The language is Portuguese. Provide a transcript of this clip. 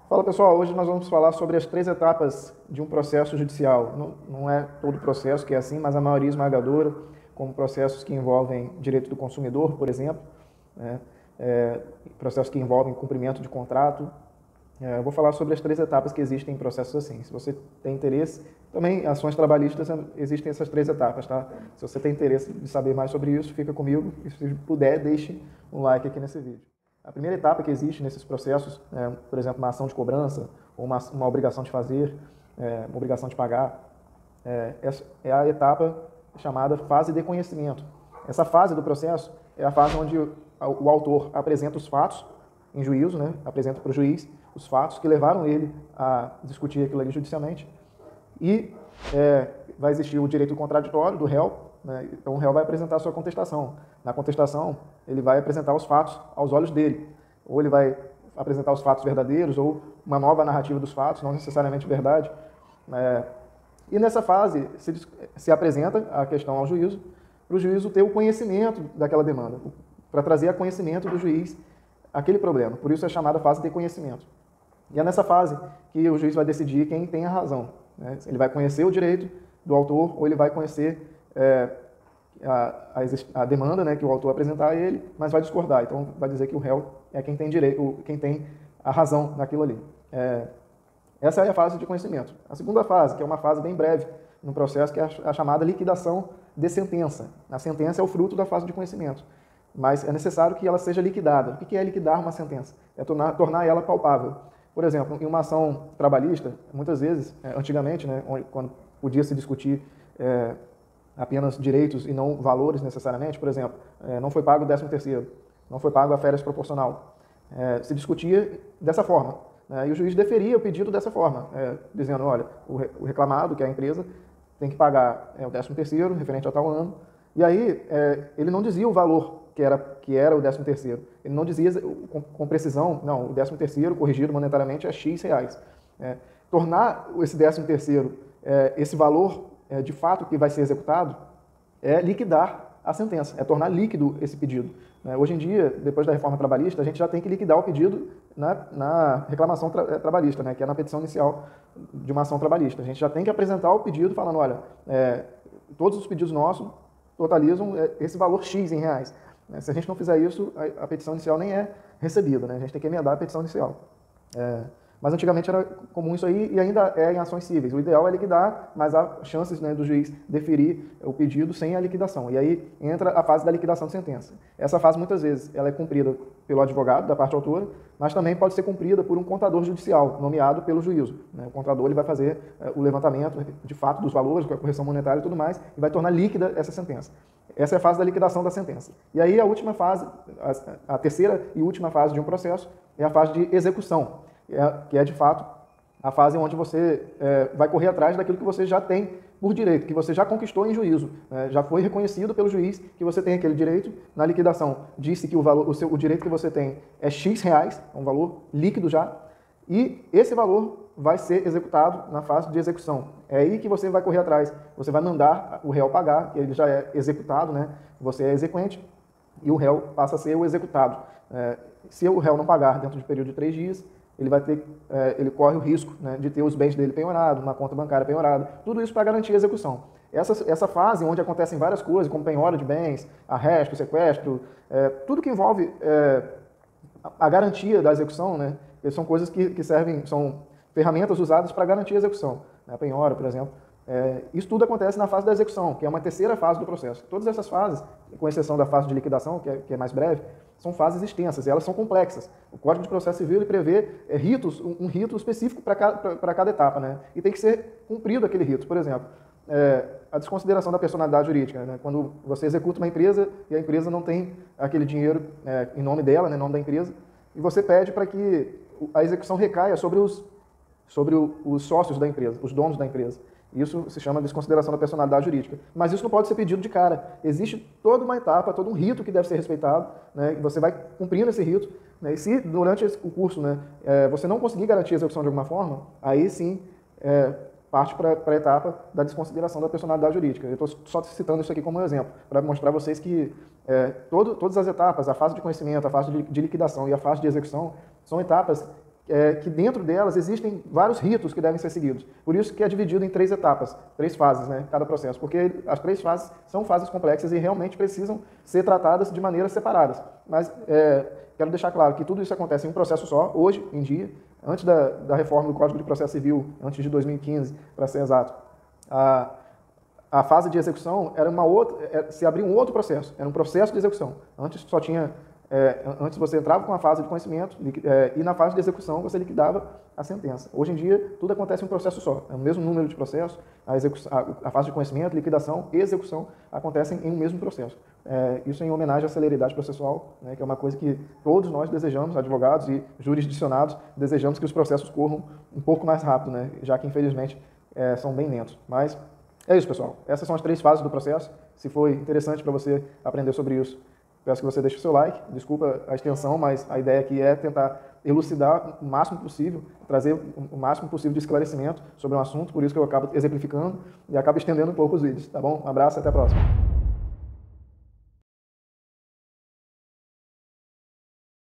Fala pessoal, hoje nós vamos falar sobre as 3 etapas de um processo judicial. Não é todo processo que é assim, mas a maioria esmagadora, como processos que envolvem direito do consumidor, por exemplo, né? Processos que envolvem cumprimento de contrato. Eu vou falar sobre as 3 etapas que existem em processos assim. Se você tem interesse, também ações trabalhistas existem essas 3 etapas, tá? Se você tem interesse de saber mais sobre isso, fica comigo e se puder, deixe um like aqui nesse vídeo. A primeira etapa que existe nesses processos, por exemplo, uma ação de cobrança ou uma obrigação de fazer, uma obrigação de pagar, é a etapa chamada fase de conhecimento. Essa fase do processo é a fase onde o autor apresenta os fatos em juízo, né? Apresenta para o juiz os fatos que levaram ele a discutir aquilo ali judicialmente e vai existir o direito contraditório do réu, né? Então o réu vai apresentar a sua contestação. Na contestação, ele vai apresentar os fatos aos olhos dele, ou ele vai apresentar os fatos verdadeiros, ou uma nova narrativa dos fatos, não necessariamente verdade. E nessa fase se apresenta a questão ao juízo, para o juízo ter o conhecimento daquela demanda, para trazer a conhecimento do juiz aquele problema. Por isso é chamada fase de conhecimento. E é nessa fase que o juiz vai decidir quem tem a razão, né? Ele vai conhecer o direito do autor ou ele vai conhecer a demanda, né, que o autor apresentar a ele, mas vai discordar. Então vai dizer que o réu é quem tem direito, quem tem a razão naquilo ali. Essa é a fase de conhecimento. A segunda fase, que é uma fase bem breve no processo, que é a chamada liquidação de sentença. A sentença é o fruto da fase de conhecimento, mas é necessário que ela seja liquidada. O que é liquidar uma sentença? É tornar ela palpável. Por exemplo, em uma ação trabalhista, muitas vezes, antigamente, né, quando podia se discutir apenas direitos e não valores necessariamente, por exemplo, não foi pago o 13º, não foi pago a férias proporcional. Se discutia dessa forma, né, e o juiz deferia o pedido dessa forma, dizendo, olha, o reclamado, que é a empresa, tem que pagar o 13º, referente a tal ano, e aí ele não dizia o valor que era o 13º. Ele não dizia com precisão, não, o 13º corrigido monetariamente é X reais. Tornar esse 13º, esse valor de fato que vai ser executado, é liquidar a sentença, é tornar líquido esse pedido. Hoje em dia, depois da reforma trabalhista, a gente já tem que liquidar o pedido na reclamação trabalhista, né, que é na petição inicial de uma ação trabalhista. A gente já tem que apresentar o pedido falando, olha, todos os pedidos nossos totalizam esse valor X em reais. Se a gente não fizer isso, a petição inicial nem é recebida, né? A gente tem que emendar a petição inicial. Mas antigamente era comum isso aí e ainda é em ações cíveis. O ideal é liquidar, mas há chances, né, do juiz deferir o pedido sem a liquidação. E aí entra a fase da liquidação de sentença. Essa fase, muitas vezes, ela é cumprida pelo advogado da parte autora, mas também pode ser cumprida por um contador judicial, nomeado pelo juízo, né? O contador ele vai fazer o levantamento, de fato, dos valores, com a correção monetária e tudo mais, e vai tornar líquida essa sentença. Essa é a fase da liquidação da sentença. E aí a última fase, a terceira e última fase de um processo, é a fase de execução, que é de fato a fase onde você vai correr atrás daquilo que você já tem por direito, que você já conquistou em juízo, já foi reconhecido pelo juiz que você tem aquele direito. Na liquidação disse que o direito que você tem é X reais, é um valor líquido já, e esse valor vai ser executado na fase de execução. É aí que você vai correr atrás, você vai mandar o réu pagar, que ele já é executado, né? Você é exequente e o réu passa a ser o executado. Se o réu não pagar dentro de um período de 3 dias, ele corre o risco, né, de ter os bens dele penhorados, uma conta bancária penhorada, tudo isso para garantir a execução. Essa fase onde acontecem várias coisas, como penhora de bens, arresto, sequestro, tudo que envolve a garantia da execução, né, são coisas que servem, são ferramentas usadas para garantir a execução, né, a penhora, por exemplo. Isso tudo acontece na fase da execução, que é uma terceira fase do processo. Todas essas fases, com exceção da fase de liquidação, que é mais breve, são fases extensas e elas são complexas. O Código de Processo Civil ele prevê um rito específico para cada etapa, né? E tem que ser cumprido aquele rito. Por exemplo, a desconsideração da personalidade jurídica, né? Quando você executa uma empresa e a empresa não tem aquele dinheiro em nome dela, né, em nome da empresa, e você pede para que a execução recaia sobre os sócios da empresa, os donos da empresa. Isso se chama desconsideração da personalidade jurídica. Mas isso não pode ser pedido de cara. Existe toda uma etapa, todo um rito que deve ser respeitado, né? E você vai cumprindo esse rito, né? E se durante o curso, né, você não conseguir garantir a execução de alguma forma, aí sim parte para a etapa da desconsideração da personalidade jurídica. Eu estou só citando isso aqui como um exemplo, para mostrar a vocês que todas as etapas, a fase de conhecimento, a fase de liquidação e a fase de execução, são etapas que dentro delas existem vários ritos que devem ser seguidos. Por isso que é dividido em 3 etapas, 3 fases, né, cada processo, porque as 3 fases são fases complexas e realmente precisam ser tratadas de maneiras separadas. Mas quero deixar claro que tudo isso acontece em um processo só, hoje em dia, antes da reforma do Código de Processo Civil, antes de 2015, para ser exato. A fase de execução era uma outra, se abria um outro processo, era um processo de execução. Antes só tinha, antes você entrava com a fase de conhecimento e na fase de execução você liquidava a sentença. Hoje em dia tudo acontece em um processo só, é o mesmo número de processos, a fase de conhecimento, liquidação e execução acontecem em um mesmo processo. Isso em homenagem à celeridade processual, né, que é uma coisa que todos nós desejamos, advogados e jurisdicionados, desejamos que os processos corram um pouco mais rápido, né, já que infelizmente são bem lentos. Mas é isso, pessoal. Essas são as 3 fases do processo. Se foi interessante para você aprender sobre isso, peço que você deixe o seu like. Desculpa a extensão, mas a ideia aqui é tentar elucidar o máximo possível, trazer o máximo possível de esclarecimento sobre um assunto, por isso que eu acabo exemplificando e acabo estendendo um pouco os vídeos, tá bom? Um abraço e até a próxima.